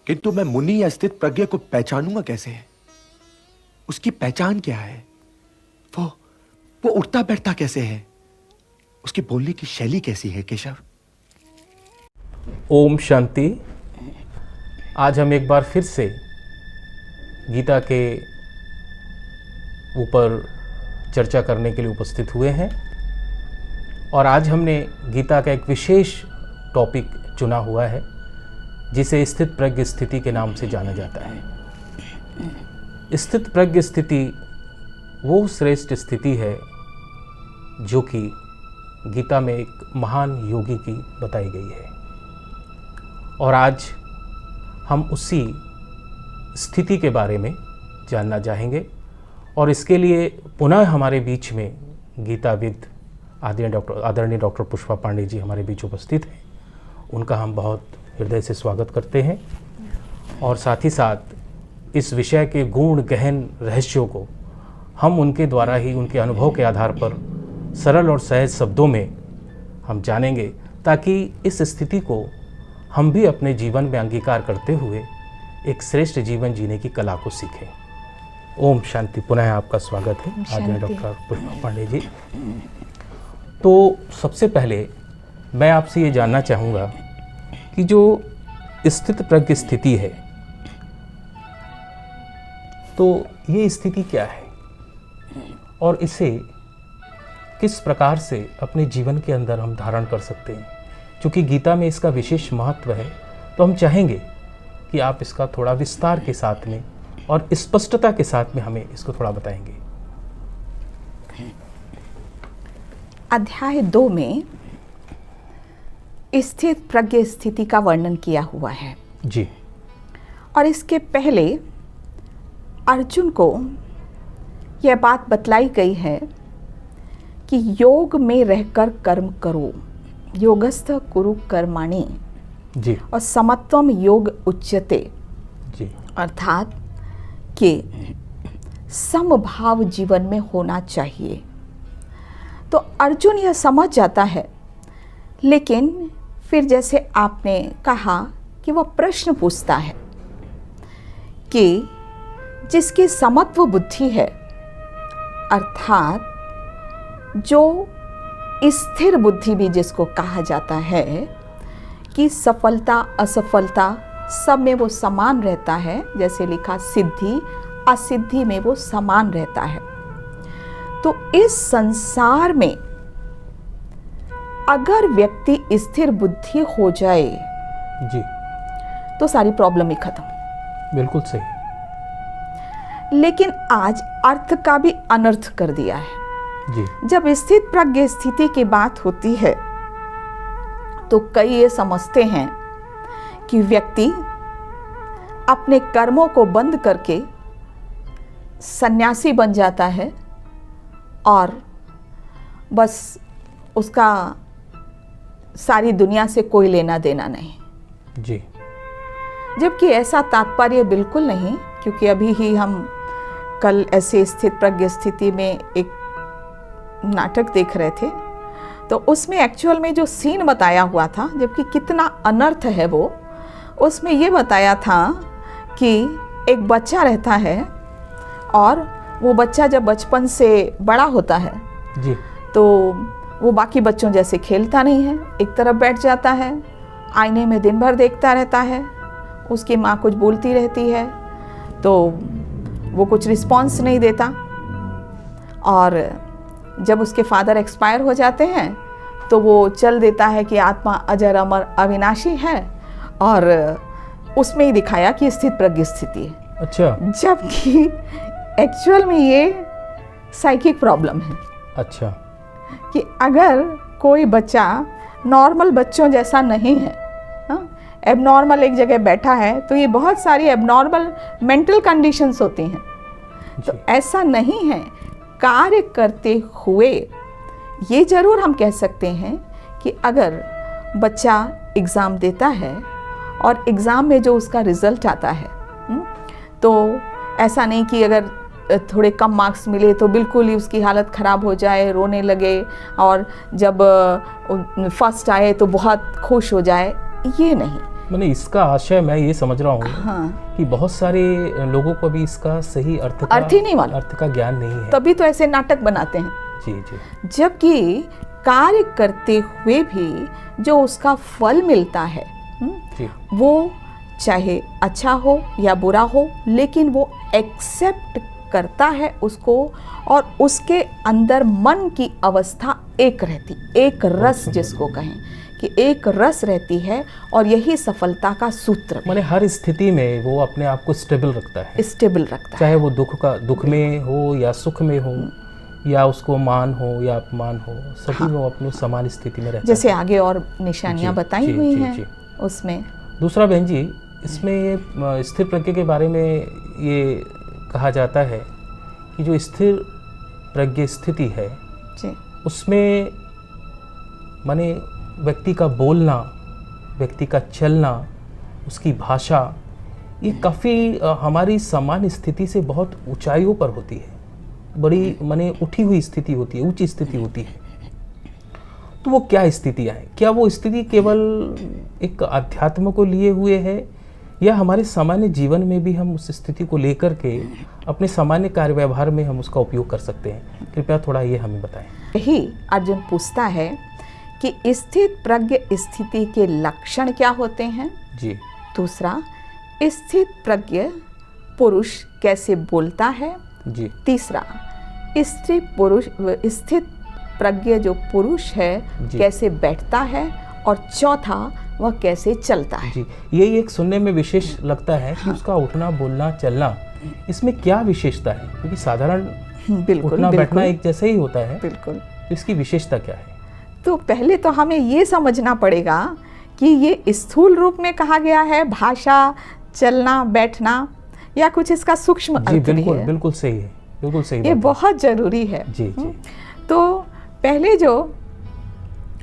किंतु मैं मुनि या स्थित प्रज्ञ को पहचानूंगा कैसे? उसकी पहचान क्या है? वो उठता बैठता कैसे है? उसकी बोलने की शैली कैसी है केशव? ओम शांति। आज हम एक बार फिर से गीता के ऊपर चर्चा करने के लिए उपस्थित हुए हैं और आज हमने गीता का एक विशेष टॉपिक चुना हुआ है जिसे स्थित प्रज्ञ स्थिति के नाम से जाना जाता है। स्थित प्रज्ञ स्थिति वो श्रेष्ठ स्थिति है जो कि गीता में एक महान योगी की बताई गई है और आज हम उसी स्थिति के बारे में जानना चाहेंगे और इसके लिए पुनः हमारे बीच में गीताविद आदरणीय डॉक्टर पुष्पा पांडे जी हमारे बीच उपस्थित हैं। उनका हम बहुत हृदय से स्वागत करते हैं और साथ ही साथ इस विषय के गूढ़ गहन रहस्यों को हम उनके द्वारा ही उनके अनुभव के आधार पर सरल और सहज शब्दों में हम जानेंगे ताकि इस स्थिति को हम भी अपने जीवन में अंगीकार करते हुए एक श्रेष्ठ जीवन जीने की कला को सीखें। ओम शांति। पुनः आपका स्वागत है आदरणीय डॉक्टर पुष्पा पांडे जी। तो सबसे पहले मैं आपसे ये जानना चाहूँगा कि जो स्थित प्रज्ञ स्थिति है तो ये स्थिति क्या है और इसे किस प्रकार से अपने जीवन के अंदर हम धारण कर सकते हैं। क्योंकि गीता में इसका विशेष महत्व है तो हम चाहेंगे कि आप इसका थोड़ा विस्तार के साथ में और स्पष्टता के साथ में हमें इसको थोड़ा बताएंगे। अध्याय 2 में स्थित प्रज्ञ स्थिति का वर्णन किया हुआ है जी। और इसके पहले अर्जुन को यह बात बतलाई गई है कि योग में रहकर कर्म करो, योगस्थ कुरु कर्माणि जी। और समत्वम योग उच्यते जी। अर्थात कि समभाव जीवन में होना चाहिए। तो अर्जुन यह समझ जाता है, लेकिन फिर जैसे आपने कहा कि वह प्रश्न पूछता है कि जिसकी समत्व बुद्धि है अर्थात जो स्थिर बुद्धि भी जिसको कहा जाता है कि सफलता असफलता सब में वो समान रहता है, जैसे लिखा सिद्धि असिद्धि में वो समान रहता है। तो इस संसार में अगर व्यक्ति स्थिर बुद्धि हो जाए जी तो सारी प्रॉब्लम ही खत्म। बिल्कुल सही। लेकिन आज अर्थ का भी अनर्थ कर दिया है जी। जब स्थित प्रज्ञ स्थिति की बात होती है तो कई ये समझते हैं कि व्यक्ति अपने कर्मों को बंद करके सन्यासी बन जाता है और बस उसका सारी दुनिया से कोई लेना देना नहीं जी। जबकि ऐसा तात्पर्य बिल्कुल नहीं, क्योंकि अभी ही हम कल ऐसे स्थित प्रज्ञ स्थिति में एक नाटक देख रहे थे तो उसमें एक्चुअल में जो सीन बताया हुआ था, जबकि कितना अनर्थ है वो, उसमें ये बताया था कि एक बच्चा रहता है और वो बच्चा जब बचपन से बड़ा होता है जी तो वो बाकी बच्चों जैसे खेलता नहीं है, एक तरफ बैठ जाता है, आईने में दिन भर देखता रहता है, उसकी माँ कुछ बोलती रहती है तो वो कुछ रिस्पॉन्स नहीं देता और जब उसके फादर एक्सपायर हो जाते हैं तो वो चल देता है कि आत्मा अजर अमर अविनाशी है और उसमें ही दिखाया कि स्थित प्रज्ञ स्थिति है। अच्छा। जबकि एक्चुअल में ये साइकिक प्रॉब्लम है। अच्छा। कि अगर कोई बच्चा नॉर्मल बच्चों जैसा नहीं है, एबनॉर्मल एक जगह बैठा है तो ये बहुत सारी एबनॉर्मल मेंटल कंडीशंस होती हैं। तो ऐसा नहीं है। कार्य करते हुए ये ज़रूर हम कह सकते हैं कि अगर बच्चा एग्ज़ाम देता है और एग्ज़ाम में जो उसका रिज़ल्ट आता है तो ऐसा नहीं कि अगर थोड़े कम मार्क्स मिले तो बिल्कुल ही उसकी हालत ख़राब हो जाए, रोने लगे, और जब फर्स्ट आए तो बहुत खुश हो जाए, ये नहीं। मैंने इसका आशय मैं ये समझ रहा हूँ हाँ, कि बहुत सारे लोगों को भी इसका सही अर्थ ही नहीं मालूम। अर्थ का ज्ञान नहीं है। तभी तो ऐसे नाटक बनाते हैं। जी जी जबकि कार्य करते हुए भी जो उसका फल मिलता है, जी वो चाहे अच्छा हो या बुरा हो, लेकिन वो एक्सेप्ट करता है उसको, और उसके अंदर मन की अवस्था एक रहती, एक रस जिसको कहें कि एक रस रहती है, और यही सफलता का सूत्र मैंने हर स्थिति में वो अपने आप को स्टेबल रखता है, स्टेबल रखता है। चाहे वो दुख में हो या सुख में हो, या उसको मान हो या अपमान हो, सभी में वो अपनी समान स्थिति में रहता जैसे है। आगे और निशानियां जी, बताई जी, हुई जी, हैं जी। उसमें। दूसरा बहन जी, इसमें ये स्थिर प्रज्ञ के बारे में ये कहा जाता है कि जो स्थिर प्रज्ञ स्थिति है जी उसमें माने व्यक्ति का बोलना, व्यक्ति का चलना, उसकी भाषा, ये काफ़ी हमारी सामान्य स्थिति से बहुत ऊंचाइयों पर होती है, बड़ी माने उठी हुई स्थिति होती है, ऊंची स्थिति होती है। तो वो क्या स्थितियाँ हैं? क्या वो स्थिति केवल एक अध्यात्म को लिए हुए है, या हमारे सामान्य जीवन में भी हम उस स्थिति को लेकर के अपने सामान्य कार्य व्यवहार में हम उसका उपयोग कर सकते हैं? कृपया थोड़ा ये हमें बताएं। यही अर्जुन पूछता है कि स्थित प्रज्ञ स्थिति के लक्षण क्या होते हैं। जी दूसरा, स्थित प्रज्ञ पुरुष कैसे बोलता है। जी तीसरा, स्थित प्रज्ञ जो पुरुष है जी। कैसे बैठता है। और चौथा, वह कैसे चलता है। जी, ये एक सुनने में विशेष लगता है कि उसका उठना, बोलना, चलना, इसमें क्या विशेषता है? क्योंकि साधारण बिल्कुल उठना बैठना बिल्कुल एक जैसे ही होता है, बिल्कुल। तो इसकी विशेषता क्या है? तो पहले तो हमें ये समझना पड़ेगा कि ये स्थूल रूप में कहा गया है, भाषा, चलना, बैठना, या कुछ इसका सूक्ष्म जी अर्थ भी बिल्कुल है। बिल्कुल सही है, बिल्कुल सही ये बात है। बहुत जरूरी है। जी जी तो पहले जो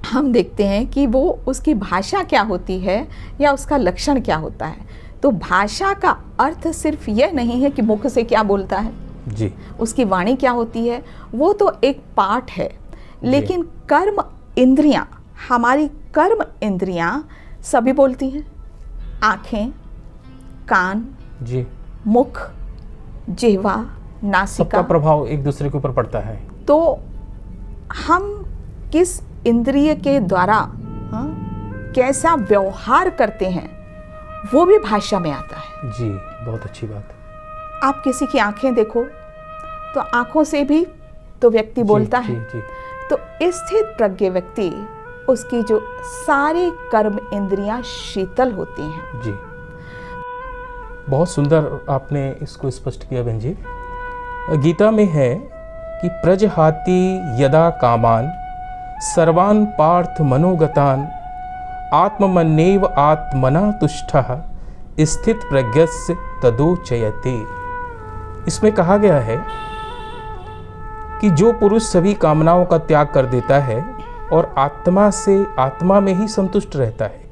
हम देखते हैं कि वो उसकी भाषा क्या होती है या उसका लक्षण क्या होता है। तो भाषा का अर्थ सिर्फ यह नहीं है कि मुख से क्या बोलता है, जी उसकी वाणी क्या होती है, वो तो एक पार्ट है। लेकिन कर्म इंद्रियां, हमारी कर्म इंद्रियां सभी बोलती हैं। आँखें, कान, जी, मुख, जिह्वा, सबका नासिका। प्रभाव एक दूसरे के ऊपर पड़ता है। तो हम किस इंद्रिय के द्वारा कैसा व्यवहार करते हैं वो भी भाषा में आता है। जी, बहुत अच्छी बात। आप किसी की आंखें देखो तो आंखों से भी तो व्यक्ति बोलता जी, है। जी, तो स्थित प्रज्ञ व्यक्ति, उसकी जो सारी कर्म इंद्रियां शीतल होती हैं। जी, बहुत सुंदर आपने इसको स्पष्ट किया बहन जी। गीता में है कि प्रजहाति यदा कामान सर्वान् पार्थ मनोगतान आत्मन्येव आत्मना तुष्टः स्थित प्रज्ञस्य तदोचयते। इसमें कहा गया है कि जो पुरुष सभी कामनाओं का त्याग कर देता है और आत्मा में ही संतुष्ट रहता है,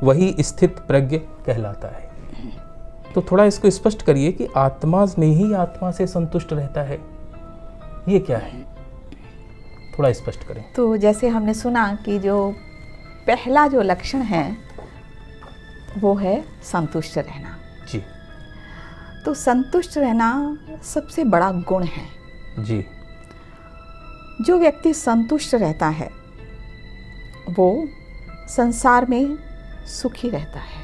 वही स्थित प्रज्ञ कहलाता है। तो थोड़ा इसको स्पष्ट करिए कि आत्मा में ही आत्मा से संतुष्ट रहता है, ये क्या है? थोड़ा स्पष्ट करें। तो जैसे हमने सुना कि जो पहला जो लक्षण है वो है संतुष्ट रहना। जी तो संतुष्ट रहना सबसे बड़ा गुण है। जी जो व्यक्ति संतुष्ट रहता है वो संसार में सुखी रहता है,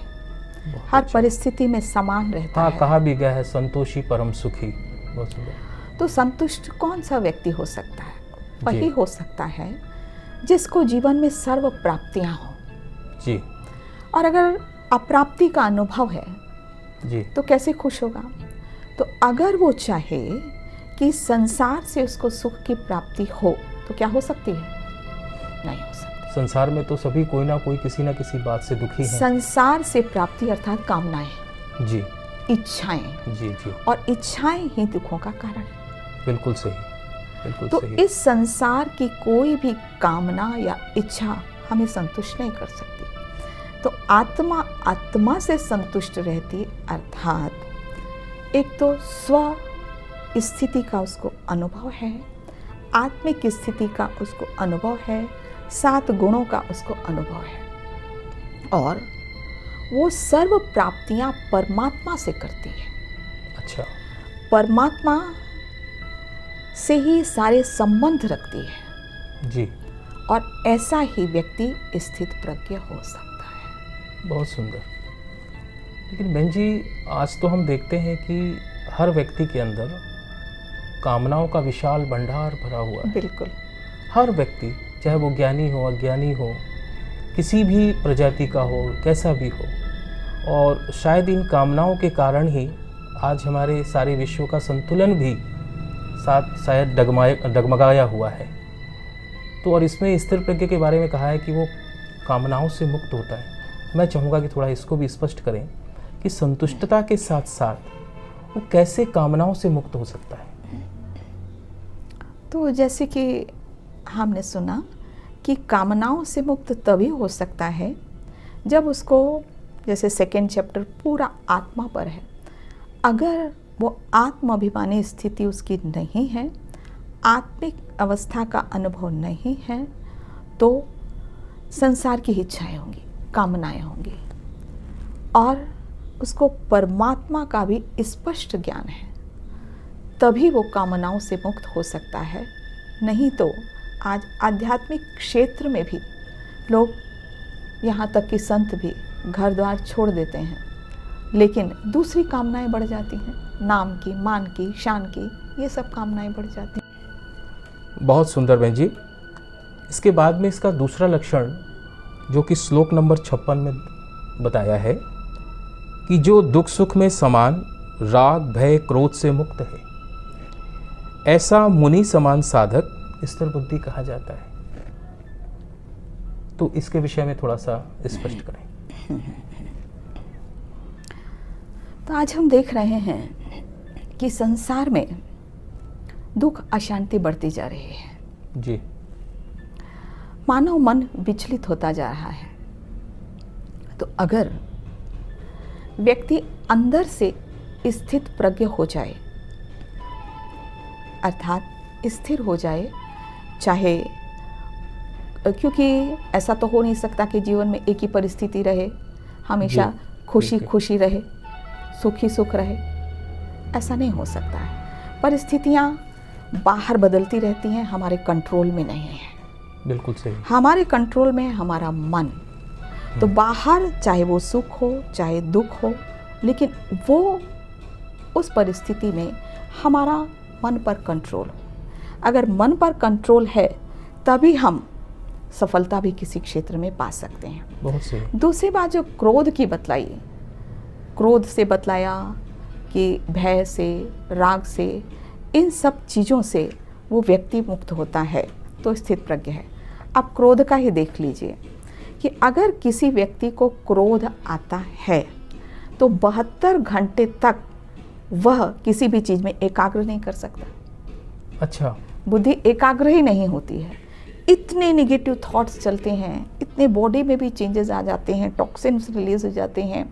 हर परिस्थिति में समान रहता हाँ, है। कहा भी गया है संतोषी परम सुखी। बहुत सुंदर। तो संतुष्ट कौन सा व्यक्ति हो सकता है? वही जी। हो सकता है जिसको जीवन में सर्व प्राप्तियां हो। जी और अगर अप्राप्ति का अनुभव है जी तो कैसे खुश होगा? तो अगर वो चाहे कि संसार से उसको सुख की प्राप्ति हो तो क्या हो सकती है? नहीं हो सकती। संसार में तो सभी कोई ना कोई किसी ना किसी बात से दुखी हैं। संसार से प्राप्ति अर्थात कामनाएं, जी इच्छाएं, जी जी, और इच्छाएं ही दुखों का कारण है। बिल्कुल सही, बिल्कुल तो सही। इस संसार की कोई भी कामना या इच्छा हमें संतुष्ट नहीं कर सकती। तो आत्मा से संतुष्ट रहती, अर्थात एक तो स्व स्थिति का उसको अनुभव है, आत्मिक स्थिति का उसको अनुभव है, 7 गुणों का उसको अनुभव है, और वो सर्व प्राप्तियां परमात्मा से करती है। अच्छा। परमात्मा से ही सारे संबंध रखती है जी। और ऐसा ही व्यक्ति स्थित प्रज्ञ हो सकता है। बहुत सुंदर। लेकिन बहन जी, आज तो हम देखते हैं कि हर व्यक्ति के अंदर कामनाओं का विशाल भंडार भरा हुआ है। बिल्कुल। हर व्यक्ति, चाहे वो ज्ञानी हो अज्ञानी हो, किसी भी प्रजाति का हो, कैसा भी हो, और शायद इन कामनाओं के कारण ही आज हमारे सारे विश्व का संतुलन भी साथ शायद डगमगाया हुआ है। तो और इसमें स्थिर प्रज्ञ के बारे में कहा है कि वो कामनाओं से मुक्त होता है। मैं चाहूँगा कि थोड़ा इसको भी स्पष्ट करें कि संतुष्टता के साथ साथ वो कैसे कामनाओं से मुक्त हो सकता है। तो जैसे कि हमने सुना कि कामनाओं से मुक्त तभी हो सकता है जब उसको, जैसे सेकेंड चैप्टर पूरा आत्मा पर है, अगर वो आत्माभिमानी स्थिति उसकी नहीं है, आत्मिक अवस्था का अनुभव नहीं है, तो संसार की इच्छाएं होंगी, कामनाएं होंगी, और उसको परमात्मा का भी स्पष्ट ज्ञान है, तभी वो कामनाओं से मुक्त हो सकता है। नहीं तो आज आध्यात्मिक क्षेत्र में भी लोग, यहाँ तक कि संत भी घर द्वार छोड़ देते हैं, लेकिन दूसरी कामनाएं बढ़ जाती हैं, नाम की, मान की, शान की, ये सब कामनाएं बढ़ जाती हैं। बहुत सुंदर बहन जी। इसके बाद में इसका दूसरा लक्षण जो कि श्लोक नंबर 56 में बताया है कि जो दुख सुख में समान, राग भय क्रोध से मुक्त है, ऐसा मुनि समान साधक स्थिर बुद्धि कहा जाता है। तो इसके विषय में थोड़ा सा स्पष्ट करें। तो आज हम देख रहे हैं कि संसार में दुख अशांति बढ़ती जा रही है। जी। मानव मन विचलित होता जा रहा है। तो अगर व्यक्ति अंदर से स्थित प्रज्ञ हो जाए, अर्थात स्थिर हो जाए, चाहे, क्योंकि ऐसा तो हो नहीं सकता कि जीवन में एक ही परिस्थिति रहे, हमेशा खुशी खुशी रहे, सुख ही सुख रहे, ऐसा नहीं हो सकता है। परिस्थितियाँ बाहर बदलती रहती हैं, हमारे कंट्रोल में नहीं है। बिल्कुल सही। हमारे कंट्रोल में है हमारा मन। तो बाहर चाहे वो सुख हो चाहे दुख हो, लेकिन वो उस परिस्थिति में हमारा मन पर कंट्रोल हो। अगर मन पर कंट्रोल है तभी हम सफलता भी किसी क्षेत्र में पा सकते हैं। बहुत सही। दूसरी बात जो क्रोध की बतलाई, क्रोध से बतलाया कि भय से, राग से, इन सब चीज़ों से वो व्यक्ति मुक्त होता है, तो स्थित प्रज्ञ है। अब क्रोध का ही देख लीजिए कि अगर किसी व्यक्ति को क्रोध आता है तो 72 घंटे तक वह किसी भी चीज़ में एकाग्र नहीं कर सकता। अच्छा। बुद्धि एकाग्र ही नहीं होती है। इतने नेगेटिव थॉट्स चलते हैं, इतने बॉडी में भी चेंजेस आ जाते हैं, टॉक्सिन्स रिलीज हो जाते हैं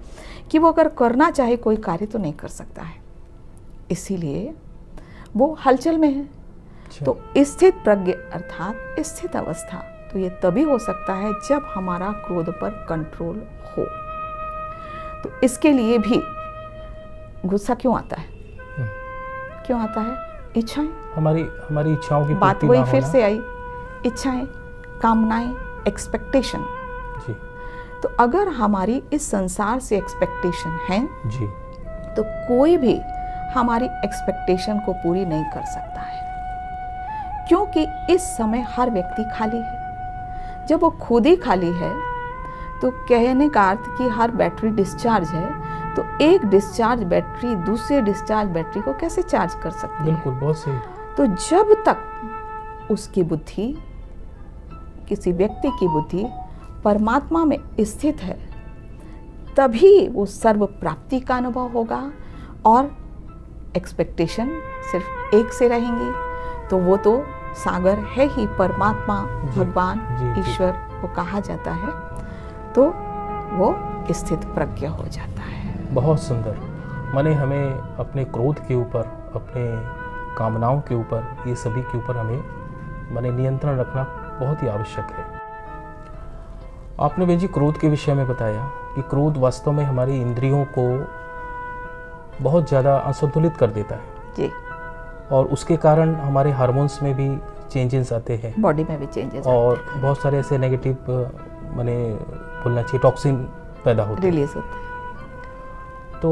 कि वो अगर करना चाहे कोई कार्य तो नहीं कर सकता है, इसीलिए वो हलचल में है। अच्छा। तो स्थित प्रज्ञ अर्थात स्थित अवस्था तो ये तभी हो सकता है जब हमारा क्रोध पर कंट्रोल हो। तो इसके लिए भी गुस्सा क्यों आता है? क्यों आता है? इच्छाएं। हमारी इच्छाओं की बात पूर्ति वही ना फिर होना। से आई, इच्छाएं, कामनाएं, एक्सपेक्टेशन। जी। तो अगर हमारी इस संसार से एक्सपेक्टेशन है जी। तो कोई भी हमारी एक्सपेक्टेशन को पूरी नहीं कर सकता है, क्योंकि इस समय हर व्यक्ति खाली है। जब वो खुद ही खाली है तो कहने का अर्थ कि हर बैटरी डिस्चार्ज है, तो एक डिस्चार्ज बैटरी दूसरे डिस्चार्ज बैटरी को कैसे चार्ज कर सकती है? बिल्कुल, बहुत सही। तो जब तक उसकी बुद्धि, किसी व्यक्ति की बुद्धि परमात्मा में स्थित है, तभी वो सर्व प्राप्ति का अनुभव होगा और एक्सपेक्टेशन सिर्फ एक से रहेंगी। तो वो तो सागर है ही, परमात्मा, भगवान, ईश्वर वो कहा जाता है, तो वो स्थित प्रज्ञ हो जाता है। बहुत सुंदर। माने हमें अपने क्रोध के ऊपर, अपने कामनाओं के ऊपर, ये सभी के ऊपर हमें माने नियंत्रण रखना बहुत ही आवश्यक है। आपने बेजी क्रोध के विषय में बताया कि क्रोध वास्तव में हमारी इंद्रियों को बहुत ज़्यादा असंतुलित कर देता है जी, और उसके कारण हमारे हार्मोन्स में भी चेंजेस आते हैं बॉडी में भी चेंजेस और बहुत सारे ऐसे नेगेटिव माने बोलना चाहिए टॉक्सिन पैदा होते हैं। रिलीज होते हैं। तो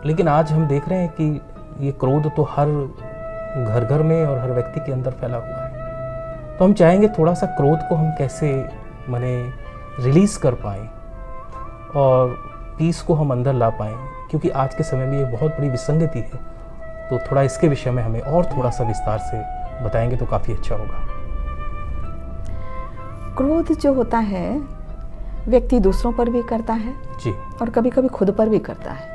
लेकिन आज हम देख रहे हैं कि ये क्रोध तो हर घर घर में और हर व्यक्ति के अंदर फैला हुआ है। तो हम चाहेंगे थोड़ा सा क्रोध को हम कैसे माने रिलीज़ कर पाएँ और पीस को हम अंदर ला पाएँ, क्योंकि आज के समय में ये बहुत बड़ी विसंगति है। तो थोड़ा इसके विषय में हमें और थोड़ा सा विस्तार से बताएंगे तो काफ़ी अच्छा होगा। क्रोध जो होता है व्यक्ति दूसरों पर भी करता है जी, और कभी कभी खुद पर भी करता है।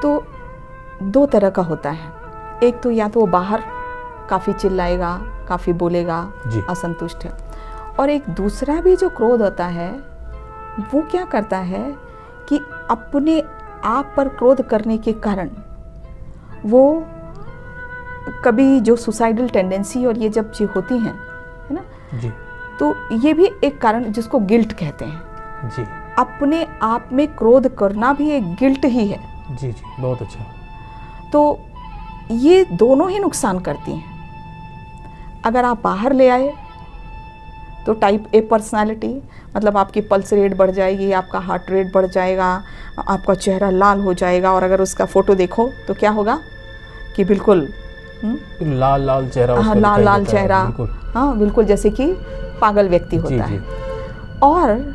तो दो तरह का होता है, एक तो या तो वो बाहर काफ़ी चिल्लाएगा, काफ़ी बोलेगा, जी। असंतुष्ट है, और एक दूसरा भी जो क्रोध होता है वो क्या करता है कि अपने आप पर क्रोध करने के कारण वो कभी जो सुसाइडल टेंडेंसी और ये जब चीज़ होती हैं, है ना, जी, तो ये भी एक कारण जिसको गिल्ट कहते हैं। जी, अपने आप में क्रोध करना भी एक गिल्ट ही है। जी, जी, बहुत अच्छा। तो ये दोनों ही नुकसान करती हैं। अगर आप बाहर ले आए तो टाइप ए पर्सनालिटी, मतलब आपकी पल्स रेट बढ़ जाएगी, आपका हार्ट रेट बढ़ जाएगा, आपका चेहरा लाल हो जाएगा, और अगर उसका फ़ोटो देखो तो क्या होगा कि बिल्कुल लाल लाल चेहरा उसका हाँ, लाल दिखाई लाल देता है, चेहरा, बिल्कुल। हाँ बिल्कुल, जैसे कि पागल व्यक्ति जी, होता जी, है। और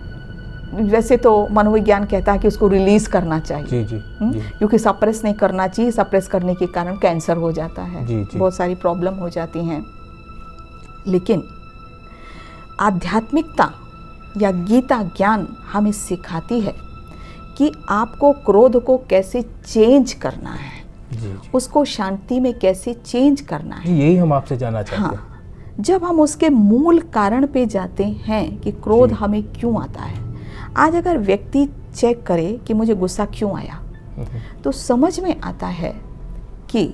वैसे तो मनोविज्ञान कहता है कि उसको रिलीज करना चाहिए, जी, जी, जी, क्योंकि सप्रेस नहीं करना चाहिए। सप्रेस करने के कारण कैंसर हो जाता है, जी, जी। बहुत सारी प्रॉब्लम हो जाती हैं। लेकिन आध्यात्मिकता या गीता ज्ञान हमें सिखाती है कि आपको क्रोध को कैसे चेंज करना है, जी, जी, उसको शांति में कैसे चेंज करना है। जी, यही हम आपसे जानना चाहते हैं। हाँ, जब हम उसके मूल कारण पे जाते हैं कि क्रोध जी। हमें क्यों आता है। आज अगर व्यक्ति चेक करे कि मुझे गुस्सा क्यों आया, तो समझ में आता है कि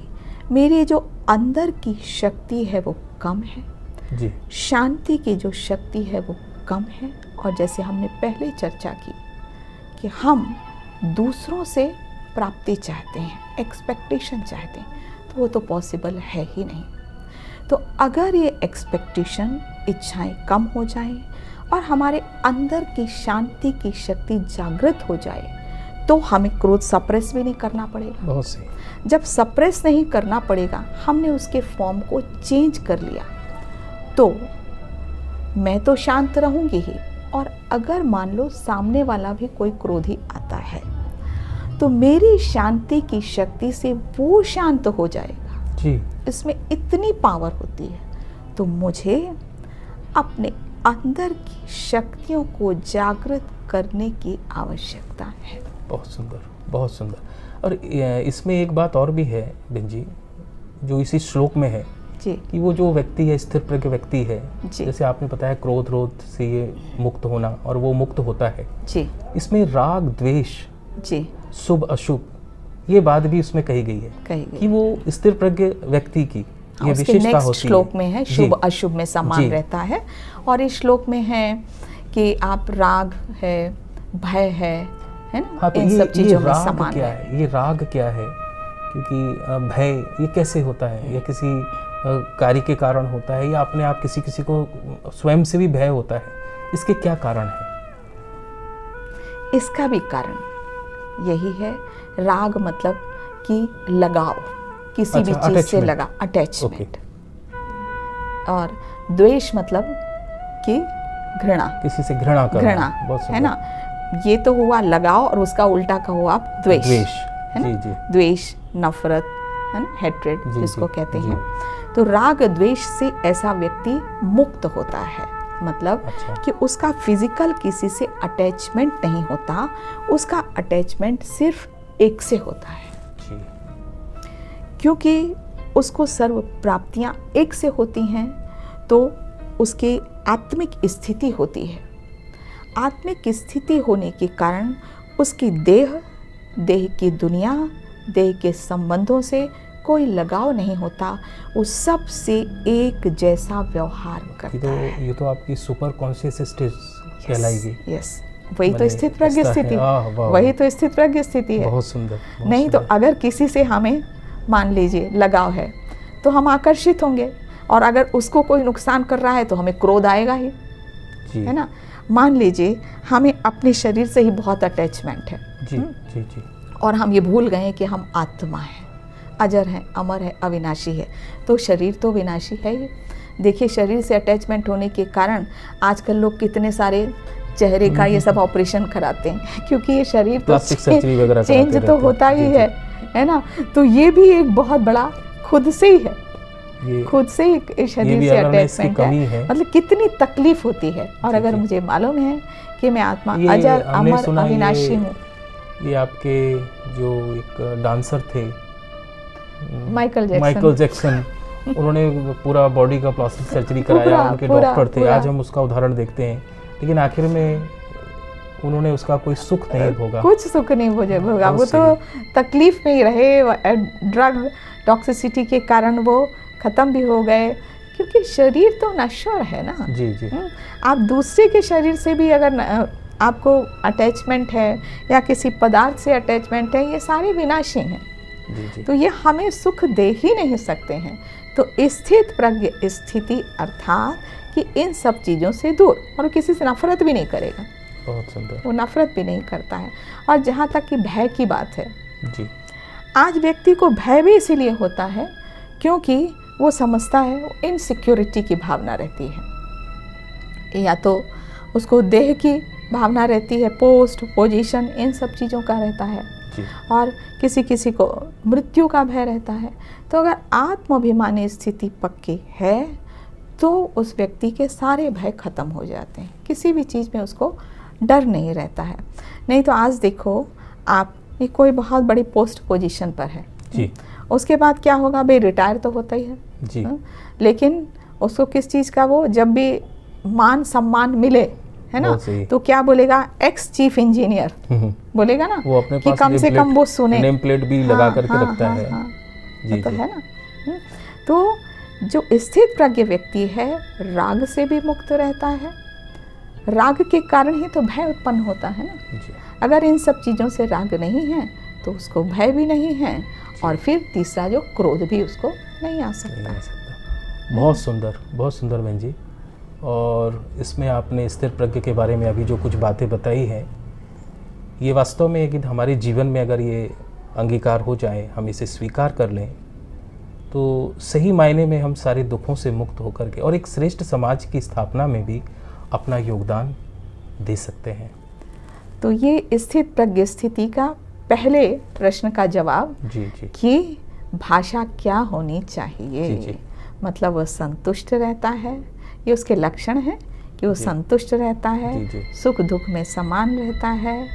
मेरी जो अंदर की शक्ति है वो कम है, जी, शांति की जो शक्ति है वो कम है। और जैसे हमने पहले चर्चा की कि हम दूसरों से प्राप्ति चाहते हैं, एक्सपेक्टेशन चाहते हैं, तो वो तो पॉसिबल है ही नहीं। तो अगर ये एक्सपेक्टेशन, इच्छाएं कम हो जाएं और हमारे अंदर की शांति की शक्ति जागृत हो जाए, तो हमें क्रोध सप्रेस भी नहीं करना पड़ेगा। बहुत सही। जब सप्रेस नहीं करना पड़ेगा, हमने उसके फॉर्म को चेंज कर लिया, तो मैं तो शांत रहूंगी ही। और अगर मान लो सामने वाला भी कोई क्रोधी आता है, तो मेरी शांति की शक्ति से वो शांत हो जाएगा। जी, इसमें इतनी पावर होती है। तो मुझे अपने अंदर की शक्तियों को जागृत करने की आवश्यकता है। बहुत सुंदर, बहुत सुंदर। और इसमें एक बात और भी है बहन जी, जो इसी श्लोक में है जी कि वो जो व्यक्ति है, स्थिर प्रज्ञ व्यक्ति है, जी। जैसे आपने बताया क्रोध रोध से ये मुक्त होना, और वो मुक्त होता है। जी इसमें राग द्वेष, जी शुभ अशुभ, ये बात भी उसमें कही गई है कही गई। कि वो स्थिर प्रज्ञ व्यक्ति की ये उसके विशेषता नेक्स्ट होती श्लोक में है जी, शुभ अशुभ में समान जी। रहता है। और इस श्लोक में है कि आप राग है, भय है ना, हाँ, तो इन सब चीजों में राग समान क्या है। ये राग क्या है? क्योंकि भय ये कैसे होता है? या किसी कार्य के कारण होता है, या अपने आप किसी को स्वयं से भी भय होता है? इसके क्या कारण है? इसका भी कारण यही है। राग मतलब कि लगाव, किसी भी अच्छा, चीज से attachment। लगा, अटैचमेंट। और द्वेष मतलब कि घृणा, किसी से घृणा करना। घृणा बहुत है सुंदर। ना। ये तो हुआ लगाव, और उसका उल्टा का हुआ द्वेष, द्वेष, है ना। जी, जी। द्वेष, नफरत, है ना, हेट्रेड जी, जिसको जी, कहते जी। हैं। तो राग द्वेष से ऐसा व्यक्ति मुक्त होता है, मतलब अच्छा। कि उसका फिजिकल किसी से अटैचमेंट नहीं होता, उसका अटैचमेंट सिर्फ एक से होता है, जी, क्योंकि उसको सर्व प्राप्तियां एक से होती हैं। तो उसकी आत्मिक स्थिति होती है। आत्मिक स्थिति होने के कारण उसकी देह की दुनिया, देह के संबंधों से कोई लगाव नहीं होता। वो सबसे एक जैसा व्यवहार करता है। ये तो आपकी सुपर कॉन्शियस स्टेज कहलाएगी। यस, वही तो मैंने स्थित प्रज्ञ ऐसा है, स्थिति, वाह, वही तो स्थित प्रज्ञ स्थिति है। बहुत सुंदर, बहुत नहीं तो सुंदर। अगर किसी से हमें मान लीजिए लगाव है तो हम आकर्षित होंगे, और अगर उसको कोई नुकसान कर रहा है तो हमें क्रोध आएगा ही, जी है ना। मान लीजिए हमें अपने शरीर से ही बहुत अटैचमेंट है, जी जी जी, और हम ये भूल गए कि हम आत्मा हैं, अजर हैं, अमर है, अविनाशी है। तो शरीर तो विनाशी है ही। देखिए शरीर से अटैचमेंट होने के कारण आजकल लोग कितने सारे चेहरे का ये सब ऑपरेशन कराते हैं, क्योंकि ये शरीर तो प्लास्टिक सर्जरी वगैरह कराते चेंज रहते तो हैं। होता ही जी, है ना। तो ये भी एक बहुत बड़ा खुद से ही है, ये खुद से ही शरीर भी से awareness की अटैचमेंट कमी है। है। मतलब कितनी तकलीफ होती है। और जी, अगर जी। मुझे मालूम है कि मैं आत्मा ये अजर, हमने अमर, सुना अविनाशी हूँ। ये आपके जो एक डांसर थे माइकल जैक्सन, उन्होंने पूरा बॉडी का प्लास्टिक सर्जरी कराया, पूरा, उनके पूरा, डॉक्टर थे। पूरा। आज हम उसका उदाहरण देखते हैं, लेकिन आखिर में उन्होंने उसका कोई सुख नहीं भोगा। कुछ सुख नहीं भोगा, बहुत वो तो तकलीफ में ही रहे। ड्रग टॉक्सिसिटी के कारण वो खत्म भी हो गए, क्योंकि शरीर तो नश्वर है ना। जी जी, आप दूसरे के शरीर से भी अगर आपको अटैचमेंट है या किसी पदार्थ से अटैचमेंट है, ये सारे विनाशी हैं। जी जी, तो ये हमें सुख दे ही नहीं सकते हैं। तो स्थित प्रज्ञ स्थिति अर्थात कि इन सब चीज़ों से दूर, और वो किसी से नफरत भी नहीं करेगा, बहुत सुंदर। वो नफरत भी नहीं करता है। और जहाँ तक कि भय की बात है, जी आज व्यक्ति को भय भी इसीलिए होता है क्योंकि वो समझता है इनसिक्योरिटी की भावना रहती है, या तो उसको देह की भावना रहती है, पोस्ट पोजीशन, इन सब चीज़ों का रहता है, जी, और किसी किसी को मृत्यु का भय रहता है। तो अगर आत्माभिमानी स्थिति पक्की है तो उस व्यक्ति के सारे भय खत्म हो जाते हैं, किसी भी चीज़ में उसको डर नहीं रहता है। नहीं तो आज देखो आप, ये कोई बहुत बड़ी पोस्ट पोजीशन पर है जी, उसके बाद क्या होगा, भाई रिटायर तो होता ही है जी, लेकिन उसको किस चीज़ का, वो जब भी मान सम्मान मिले, है ना, बहुत सही। तो क्या बोलेगा, एक्स चीफ इंजीनियर बोलेगा ना, वो अपने कि पास कम से कम वो सुने, नेम प्लेट भी लगा करके रखता है। जी, तो है ना। तो जो स्थित प्रज्ञ व्यक्ति है राग से भी मुक्त रहता है। राग के कारण ही तो भय उत्पन्न होता है ना। जी, अगर इन सब चीज़ों से राग नहीं है तो उसको भय भी नहीं है, और फिर तीसरा जो क्रोध भी उसको नहीं आ सकता। नहीं आ सकता। बहुत सुंदर, बहुत सुंदर बहन जी। और इसमें आपने स्थिर प्रज्ञ के बारे में अभी जो कुछ बातें बताई हैं, ये वास्तव में कि हमारे जीवन में अगर ये अंगीकार हो जाए, हम इसे स्वीकार कर लें, तो सही मायने में हम सारे दुखों से मुक्त होकर के और एक श्रेष्ठ समाज की स्थापना में भी अपना योगदान दे सकते हैं। तो ये स्थित प्रज्ञ स्थिति का पहले प्रश्न का जवाब जी जी, कि भाषा क्या होनी चाहिए। जी, जी। मतलब वो संतुष्ट रहता है, ये उसके लक्षण हैं कि वो जी। संतुष्ट रहता है, जी, जी। सुख दुख में समान रहता है,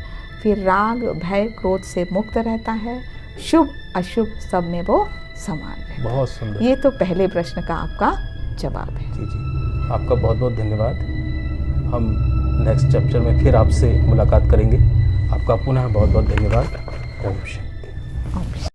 फिर राग भय क्रोध से मुक्त रहता है, शुभ अशुभ सब में वो समान है। बहुत सुंदर। ये तो पहले प्रश्न का आपका जवाब है। जी जी, आपका बहुत बहुत धन्यवाद। हम नेक्स्ट चैप्टर में फिर आपसे मुलाकात करेंगे। आपका पुनः बहुत बहुत धन्यवाद। ओम शांति।